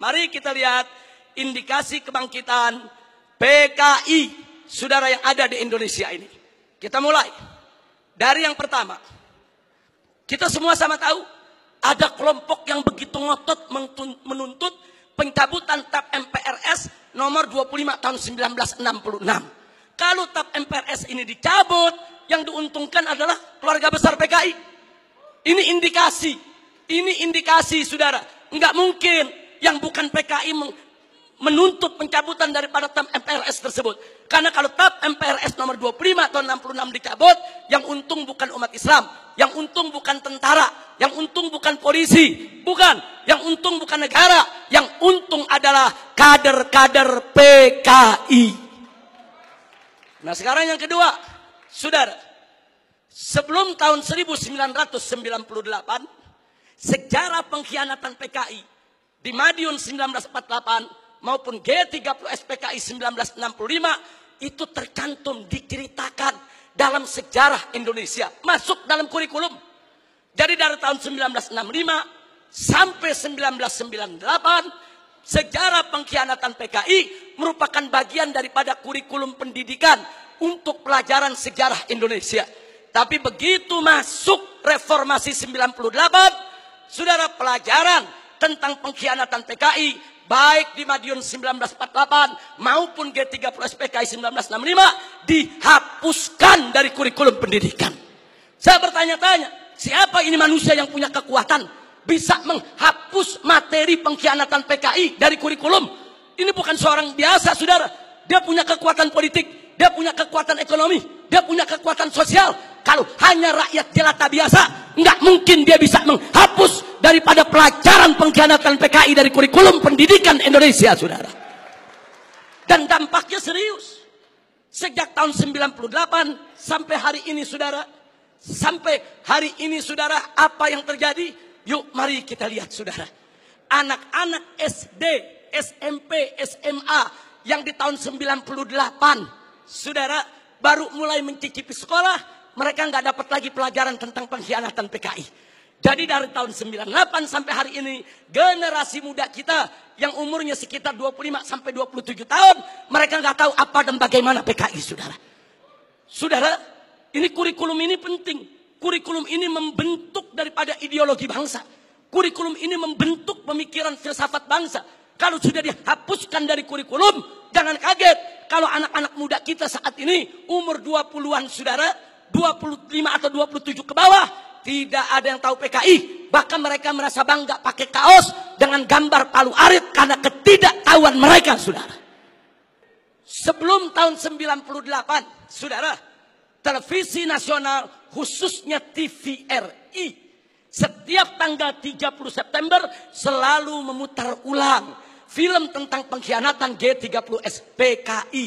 Mari kita lihat indikasi kebangkitan PKI, saudara, yang ada di Indonesia ini. Kita mulai dari yang pertama. Kita semua sama tahu ada kelompok yang begitu ngotot menuntut pencabutan TAP MPRS nomor 25 tahun 1966. Kalau TAP MPRS ini dicabut, yang diuntungkan adalah keluarga besar PKI. Ini indikasi, saudara. Enggak mungkin yang bukan PKI menuntut pencabutan daripada TAP MPRS tersebut. Karena kalau TAP MPRS nomor 25 tahun 66 dicabut, yang untung bukan umat Islam, yang untung bukan tentara, yang untung bukan polisi, bukan, yang untung bukan negara, yang untung adalah kader-kader PKI. Nah, sekarang yang kedua, saudara, sebelum tahun 1998, sejarah pengkhianatan PKI di Madiun 1948 maupun G30S PKI 1965 itu tercantum, diceritakan dalam sejarah Indonesia, masuk dalam kurikulum. Jadi dari tahun 1965 sampai 1998, sejarah pengkhianatan PKI merupakan bagian daripada kurikulum pendidikan untuk pelajaran sejarah Indonesia. Tapi begitu masuk reformasi 98, saudara, pelajaran tentang pengkhianatan PKI baik di Madiun 1948 maupun G30S PKI 1965 dihapuskan dari kurikulum pendidikan. Saya bertanya-tanya, siapa ini manusia yang punya kekuatan bisa menghapus materi pengkhianatan PKI dari kurikulum? Ini bukan seorang biasa, saudara. Dia punya kekuatan politik, dia punya kekuatan ekonomi, dia punya kekuatan sosial. Kalau hanya rakyat jelata biasa, nggak mungkin dia bisa menghapus daripada pelajaran pengkhianatan PKI dari kurikulum pendidikan Indonesia, saudara. Dan dampaknya serius. Sejak tahun 98 sampai hari ini, saudara. Sampai hari ini, saudara, apa yang terjadi? Yuk, mari kita lihat, saudara. Anak-anak SD, SMP, SMA yang di tahun 98, saudara, baru mulai mencicipi sekolah, mereka nggak dapat lagi pelajaran tentang pengkhianatan PKI. Jadi dari tahun 98 sampai hari ini, generasi muda kita yang umurnya sekitar 25 sampai 27 tahun, mereka nggak tahu apa dan bagaimana PKI, saudara. Saudara, ini kurikulum ini penting. Kurikulum ini membentuk daripada ideologi bangsa. Kurikulum ini membentuk pemikiran filsafat bangsa. Kalau sudah dihapuskan dari kurikulum, jangan kaget kalau anak-anak muda kita saat ini umur 20-an, saudara, 25 atau 27 ke bawah, tidak ada yang tahu PKI. Bahkan mereka merasa bangga pakai kaos dengan gambar Palu Arit karena ketidaktahuan mereka, saudara. Sebelum tahun 98, saudara, televisi nasional khususnya TVRI setiap tanggal 30 September selalu memutar ulang film tentang pengkhianatan G30S PKI.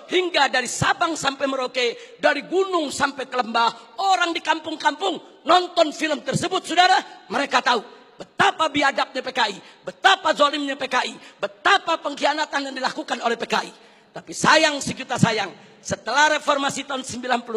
Hingga dari Sabang sampai Merauke, dari gunung sampai ke lembah, orang di kampung-kampung nonton film tersebut, saudara. Mereka tahu betapa biadabnya PKI, betapa zalimnya PKI, betapa pengkhianatan yang dilakukan oleh PKI. Tapi sayang sejuta sayang, setelah reformasi tahun 98,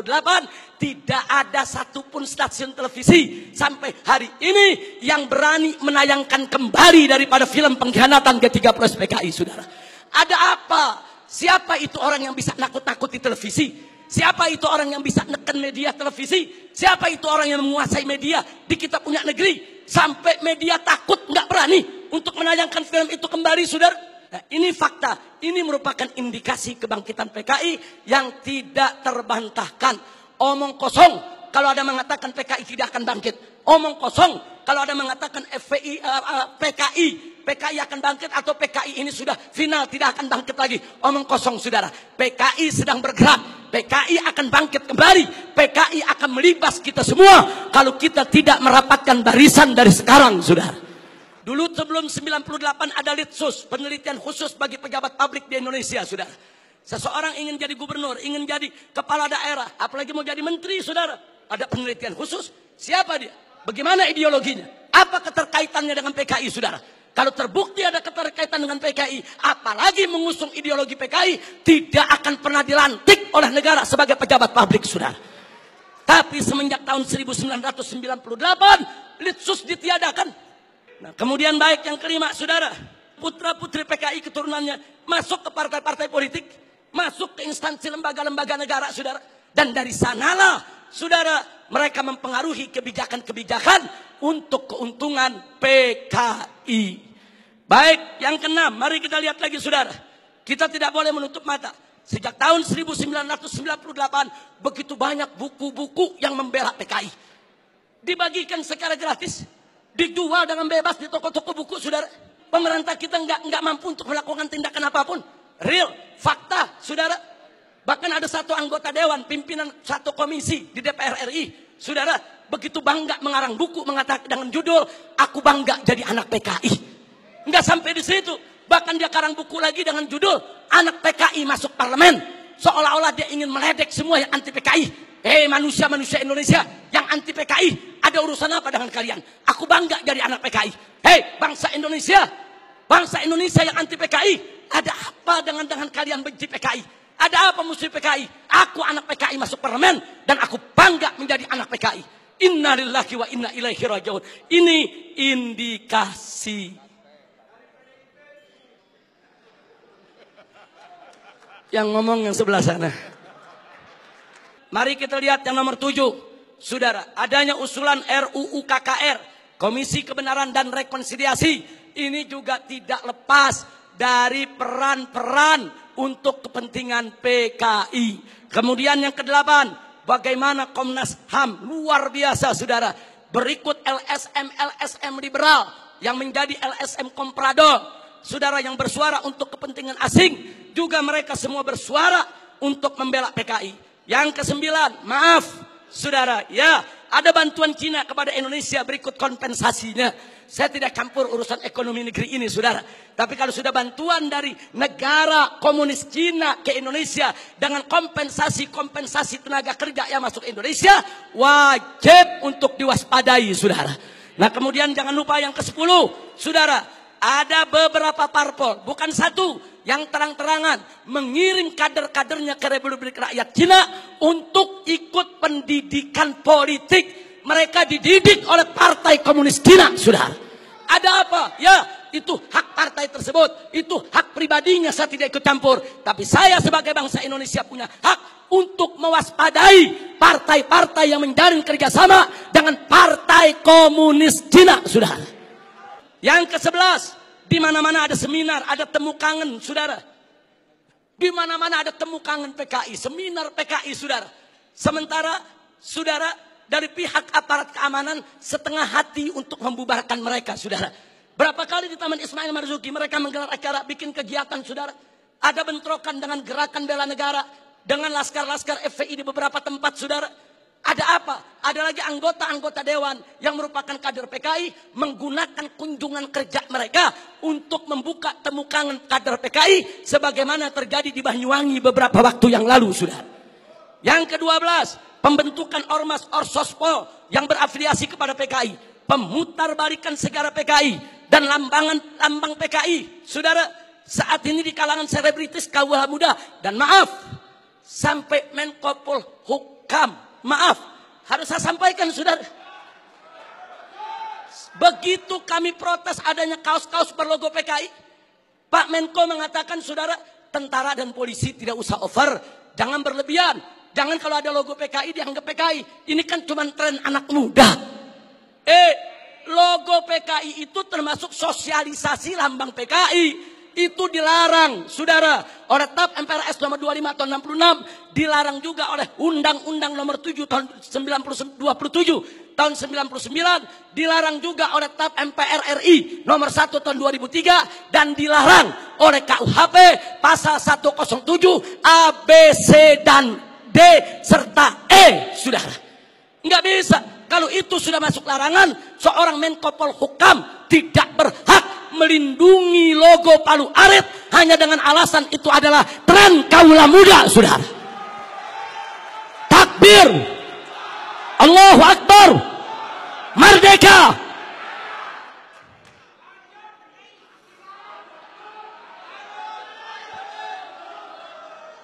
tidak ada satupun stasiun televisi sampai hari ini yang berani menayangkan kembali daripada film pengkhianatan G30S PKI, saudara. Ada apa? Siapa itu orang yang bisa nakut-nakuti televisi? Siapa itu orang yang bisa neken media televisi? Siapa itu orang yang menguasai media di kita punya negeri? Sampai media takut, nggak berani untuk menayangkan film itu kembali, saudara. Nah, ini fakta. Ini merupakan indikasi kebangkitan PKI yang tidak terbantahkan. Omong kosong kalau ada mengatakan PKI tidak akan bangkit. Omong kosong kalau ada mengatakan PKI akan bangkit atau PKI ini sudah final, tidak akan bangkit lagi. Omong kosong, saudara. PKI sedang bergerak. PKI akan bangkit kembali. PKI akan melibas kita semua kalau kita tidak merapatkan barisan dari sekarang, saudara. Dulu sebelum 98 ada Litsus, penelitian khusus bagi pejabat publik di Indonesia, saudara. Seseorang ingin jadi gubernur, ingin jadi kepala daerah, apalagi mau jadi menteri, saudara. Ada penelitian khusus. Siapa dia? Bagaimana ideologinya? Apa keterkaitannya dengan PKI, saudara? Kalau terbukti ada keterkaitan dengan PKI, apalagi mengusung ideologi PKI, tidak akan pernah dilantik oleh negara sebagai pejabat publik, saudara. Tapi semenjak tahun 1998, Litsus ditiadakan. Nah, kemudian baik yang kelima, saudara, putra-putri PKI keturunannya masuk ke partai-partai politik, masuk ke instansi lembaga-lembaga negara, saudara. Dan dari sanalah, saudara, mereka mempengaruhi kebijakan-kebijakan untuk keuntungan PKI. Baik, yang keenam, mari kita lihat lagi, saudara. Kita tidak boleh menutup mata. Sejak tahun 1998, begitu banyak buku-buku yang membela PKI. Dibagikan secara gratis, dijual dengan bebas di toko-toko buku, saudara. Pemerintah kita nggak mampu untuk melakukan tindakan apapun. Real, fakta, saudara. Bahkan ada satu anggota dewan, pimpinan satu komisi di DPR RI, saudara, begitu bangga mengarang buku mengatakan dengan judul "Aku Bangga Jadi Anak PKI". Nggak sampai di situ, bahkan dia karang buku lagi dengan judul "Anak PKI Masuk Parlemen". Seolah-olah dia ingin meledek semua yang anti PKI. Manusia-manusia Indonesia yang anti PKI, ada urusan apa dengan kalian? Aku bangga jadi anak PKI. Bangsa Indonesia yang anti PKI, ada apa dengan kalian benci PKI? Ada apa musuh PKI? Aku anak PKI masuk parlemen dan aku bangga menjadi anak PKI. Innalillahi wa inna ilaihi rajiun. Ini indikasi. Yang ngomong yang sebelah sana. Mari kita lihat yang nomor 7. Saudara, adanya usulan RUU KKR, Komisi Kebenaran dan Rekonsiliasi. Ini juga tidak lepas dari peran-peran untuk kepentingan PKI. Kemudian yang ke-8, bagaimana Komnas HAM, luar biasa, saudara. Berikut LSM liberal yang menjadi LSM komprador, saudara, yang bersuara untuk kepentingan asing. Juga mereka semua bersuara untuk membela PKI. Yang ke-9, maaf, saudara, ya, ada bantuan Cina kepada Indonesia, berikut kompensasinya. Saya tidak campur urusan ekonomi negeri ini, saudara. Tapi kalau sudah bantuan dari negara komunis Cina ke Indonesia dengan kompensasi tenaga kerja yang masuk Indonesia, wajib untuk diwaspadai, saudara. Nah, kemudian jangan lupa yang ke-10, saudara, ada beberapa parpol, bukan satu, yang terang-terangan mengirim kader-kadernya ke Republik Rakyat Cina untuk ikut pendidikan politik. Mereka dididik oleh Partai Komunis Cina, saudara. Ada apa? Ya, itu hak partai tersebut. Itu hak pribadinya, saya tidak ikut campur. Tapi saya sebagai bangsa Indonesia punya hak untuk mewaspadai partai-partai yang menjalin kerjasama dengan Partai Komunis Cina, saudara. Yang ke-11, di mana-mana ada seminar, ada temu kangen, saudara. Di mana-mana ada temu kangen PKI, seminar PKI, saudara. Sementara, saudara, dari pihak aparat keamanan setengah hati untuk membubarkan mereka, saudara. Berapa kali di Taman Ismail Marzuki mereka menggelar acara, bikin kegiatan, saudara. Ada bentrokan dengan gerakan bela negara, dengan laskar-laskar FPI di beberapa tempat, saudara. Ada apa? Ada lagi anggota-anggota dewan yang merupakan kader PKI menggunakan kunjungan kerja mereka untuk membuka temu kangen kader PKI sebagaimana terjadi di Banyuwangi beberapa waktu yang lalu, saudara. Yang ke-12, pembentukan Ormas Orsospol yang berafiliasi kepada PKI, pemutarbalikan sejarah PKI dan lambang PKI, saudara. Saat ini di kalangan selebritis KUH muda, dan maaf, sampai Menko Polhukam, maaf, harus saya sampaikan, saudara. Begitu kami protes adanya kaos-kaos berlogo PKI, Pak Menko mengatakan, saudara, tentara dan polisi tidak usah over, jangan berlebihan. Jangan kalau ada logo PKI dianggap PKI. Ini kan cuma tren anak muda. Logo PKI itu termasuk sosialisasi lambang PKI. Itu dilarang, saudara, oleh TAP MPRS nomor 25 tahun 66. Dilarang juga oleh Undang-Undang nomor 7 tahun 27 tahun 99. Dilarang juga oleh TAP MPR RI nomor 1 tahun 2003. Dan dilarang oleh KUHP pasal 107 A, B, C, dan D serta E, saudara. Nggak bisa. Kalau itu sudah masuk larangan, seorang Menko Polhukam tidak berhak melindungi logo Palu Arit hanya dengan alasan itu adalah tren kaula muda, saudara. Takbir, Allahu Akbar, merdeka.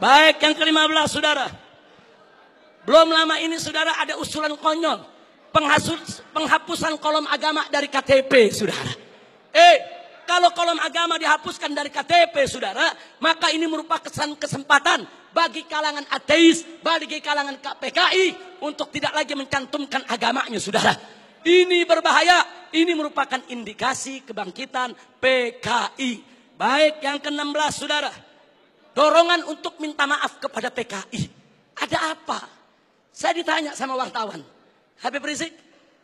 Baik, yang ke-15 saudara. Belum lama ini saudara ada usulan konyol. Penghapusan kolom agama dari KTP saudara. Kalau kolom agama dihapuskan dari KTP saudara, maka ini merupakan kesempatan bagi kalangan ateis, bagi kalangan PKI untuk tidak lagi mencantumkan agamanya saudara. Ini berbahaya, ini merupakan indikasi kebangkitan PKI. Baik, yang ke-16 saudara. Dorongan untuk minta maaf kepada PKI. Ada apa? Saya ditanya sama wartawan, Habib Rizik,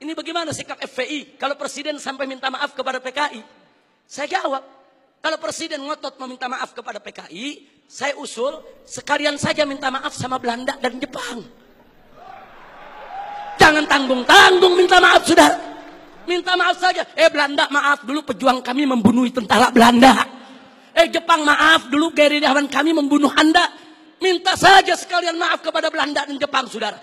ini bagaimana sikap FPI kalau presiden sampai minta maaf kepada PKI? Saya jawab, kalau presiden ngotot meminta maaf kepada PKI, saya usul sekalian saja minta maaf sama Belanda dan Jepang. Jangan tanggung-tanggung minta maaf saudara. Minta maaf saja. Belanda maaf dulu pejuang kami membunuh tentara Belanda. Jepang maaf dulu gerilyawan kami membunuh Anda. Minta saja sekalian maaf kepada Belanda dan Jepang saudara.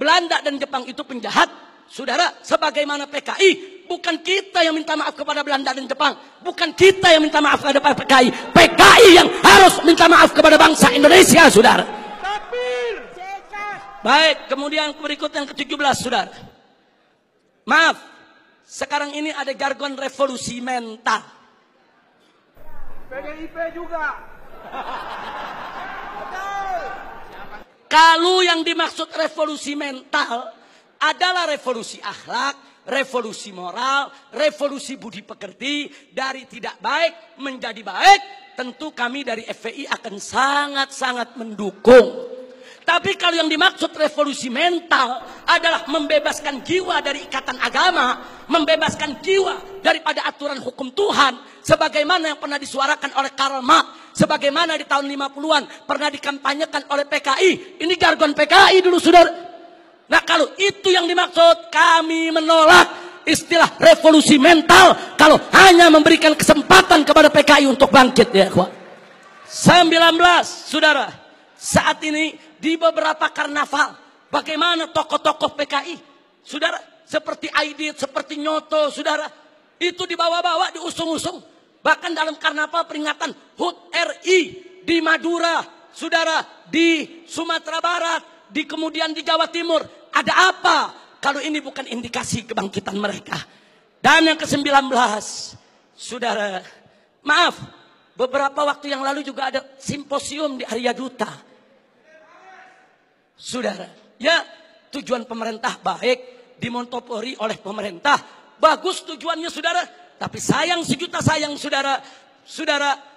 Belanda dan Jepang itu penjahat saudara, sebagaimana PKI. Bukan kita yang minta maaf kepada Belanda dan Jepang. Bukan kita yang minta maaf kepada PKI. PKI yang harus minta maaf kepada bangsa Indonesia, saudara. Baik, kemudian berikut yang ke-17, saudara. Maaf, sekarang ini ada jargon revolusi mental. PDIP juga. Kalau yang dimaksud revolusi mental adalah revolusi akhlak, revolusi moral, revolusi budi pekerti, dari tidak baik menjadi baik, tentu kami dari FPI akan sangat-sangat mendukung. Tapi kalau yang dimaksud revolusi mental adalah membebaskan jiwa dari ikatan agama, membebaskan jiwa daripada aturan hukum Tuhan, sebagaimana yang pernah disuarakan oleh Karl Marx, sebagaimana di tahun 50-an pernah dikampanyekan oleh PKI. Ini jargon PKI dulu, saudara. Nah, kalau itu yang dimaksud, kami menolak istilah revolusi mental kalau hanya memberikan kesempatan kepada PKI untuk bangkit, ya, 19, saudara. Saat ini di beberapa karnaval, bagaimana tokoh-tokoh PKI, saudara, seperti Aidit, seperti Nyoto, saudara, itu dibawa-bawa, diusung-usung. Bahkan dalam karnaval peringatan HUT RI di Madura, saudara, di Sumatera Barat, kemudian di Jawa Timur. Ada apa kalau ini bukan indikasi kebangkitan mereka? Dan yang ke-19, saudara, maaf, beberapa waktu yang lalu juga ada simposium di Arya Duta. Saudara, ya, tujuan pemerintah baik, dimontopori oleh pemerintah, bagus tujuannya saudara. Tapi sayang, sejuta sayang saudara,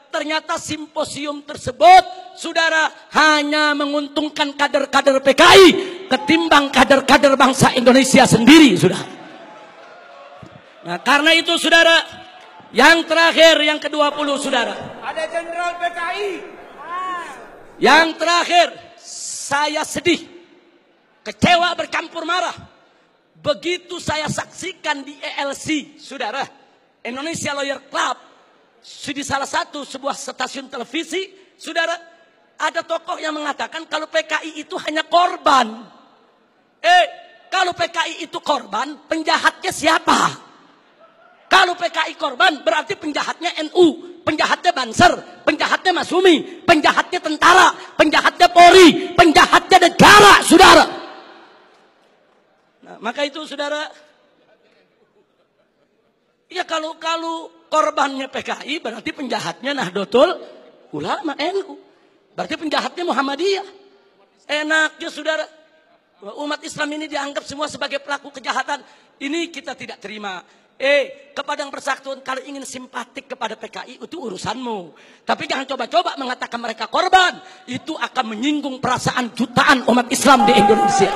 ternyata simposium tersebut, saudara, hanya menguntungkan kader-kader PKI ketimbang kader-kader bangsa Indonesia sendiri, saudara. Nah, karena itu, saudara, yang terakhir, yang ke-20, saudara. Ada jenderal PKI. Yang terakhir, saya sedih, kecewa bercampur marah. Begitu saya saksikan di ELC, saudara, Indonesia Lawyer Club, di salah satu sebuah stasiun televisi, saudara, ada tokoh yang mengatakan kalau PKI itu hanya korban. Kalau PKI itu korban, penjahatnya siapa? Kalau PKI korban, berarti penjahatnya NU, penjahatnya Banser, penjahatnya Masumi, penjahatnya tentara, penjahatnya Polri, penjahatnya negara, saudara. Nah, maka itu, saudara, ya kalau korbannya PKI berarti penjahatnya Nahdlatul Ulama NU. Berarti penjahatnya Muhammadiyah. Enaknya, saudara, umat Islam ini dianggap semua sebagai pelaku kejahatan. Ini kita tidak terima. Kepada yang bersangkutan, kalau ingin simpatik kepada PKI itu urusanmu. Tapi jangan coba-coba mengatakan mereka korban. Itu akan menyinggung perasaan jutaan umat Islam di Indonesia.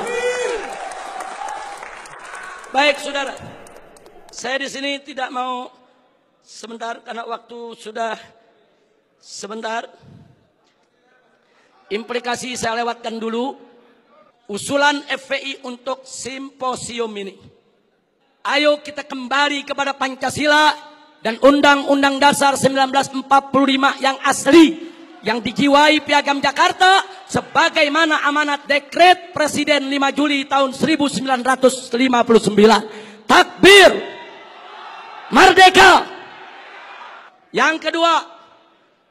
Baik, saudara. Saya di sini tidak mau sebentar karena waktu sudah sebentar. Implikasi saya lewatkan dulu. Usulan FPI untuk simposium ini. Ayo kita kembali kepada Pancasila dan Undang-Undang Dasar 1945 yang asli, yang dijiwai Piagam Jakarta sebagaimana amanat dekret Presiden 5 Juli tahun 1959. Takbir! Merdeka! Yang kedua,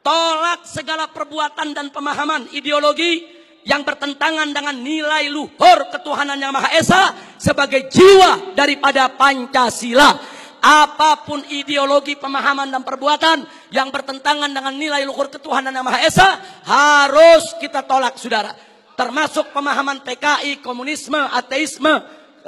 tolak segala perbuatan dan pemahaman ideologi yang bertentangan dengan nilai luhur ketuhanan Yang Maha Esa sebagai jiwa daripada Pancasila. Apapun ideologi, pemahaman dan perbuatan yang bertentangan dengan nilai luhur ketuhanan Yang Maha Esa harus kita tolak, saudara. Termasuk pemahaman PKI, komunisme, ateisme,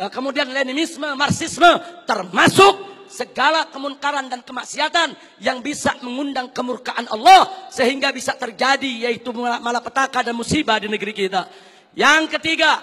kemudian Leninisme, Marxisme, termasuk segala kemunkaran dan kemaksiatan yang bisa mengundang kemurkaan Allah sehingga bisa terjadi yaitu malapetaka dan musibah di negeri kita. Yang ketiga,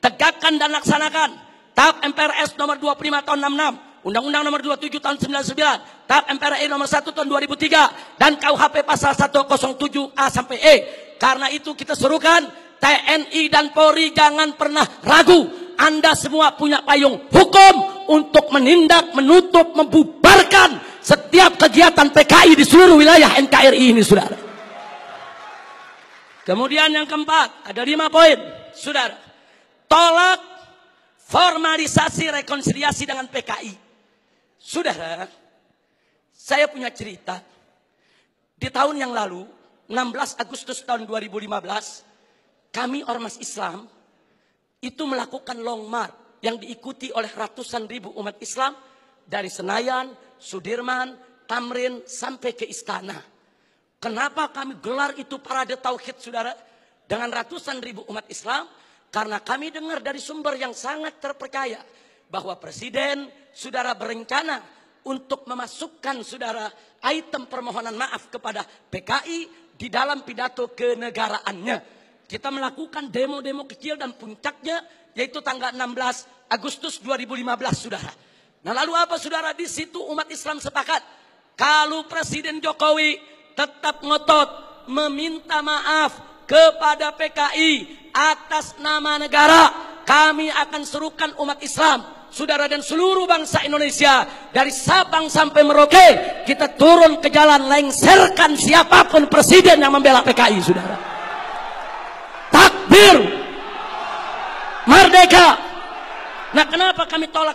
tegakkan dan laksanakan TAP MPRS nomor 25 tahun 66, Undang-Undang nomor 27 tahun 99, TAP MPRI nomor 1 tahun 2003 dan KUHP pasal 107A sampai E. Karena itu kita serukan TNI dan Polri jangan pernah ragu. Anda semua punya payung hukum untuk menindak, menutup, membubarkan setiap kegiatan PKI di seluruh wilayah NKRI ini, saudara. Kemudian yang keempat, ada 5 poin, saudara. Tolak formalisasi rekonsiliasi dengan PKI. Saudara, saya punya cerita. Di tahun yang lalu, 16 Agustus tahun 2015, kami Ormas Islam itu melakukan long march yang diikuti oleh ratusan ribu umat Islam dari Senayan, Sudirman, Tamrin sampai ke Istana. Kenapa kami gelar itu parade tauhid, saudara? Dengan ratusan ribu umat Islam, karena kami dengar dari sumber yang sangat terpercaya bahwa Presiden, saudara, berencana untuk memasukkan, saudara, item permohonan maaf kepada PKI di dalam pidato kenegaraannya. Kita melakukan demo-demo kecil dan puncaknya yaitu tanggal 16 Agustus 2015, saudara. Nah, lalu apa, saudara? Di situ umat Islam sepakat kalau Presiden Jokowi tetap ngotot meminta maaf kepada PKI atas nama negara, kami akan serukan umat Islam, saudara, dan seluruh bangsa Indonesia dari Sabang sampai Merauke, kita turun ke jalan lengserkan siapapun presiden yang membela PKI, saudara. Takbir, merdeka. Nah, kenapa kami tolak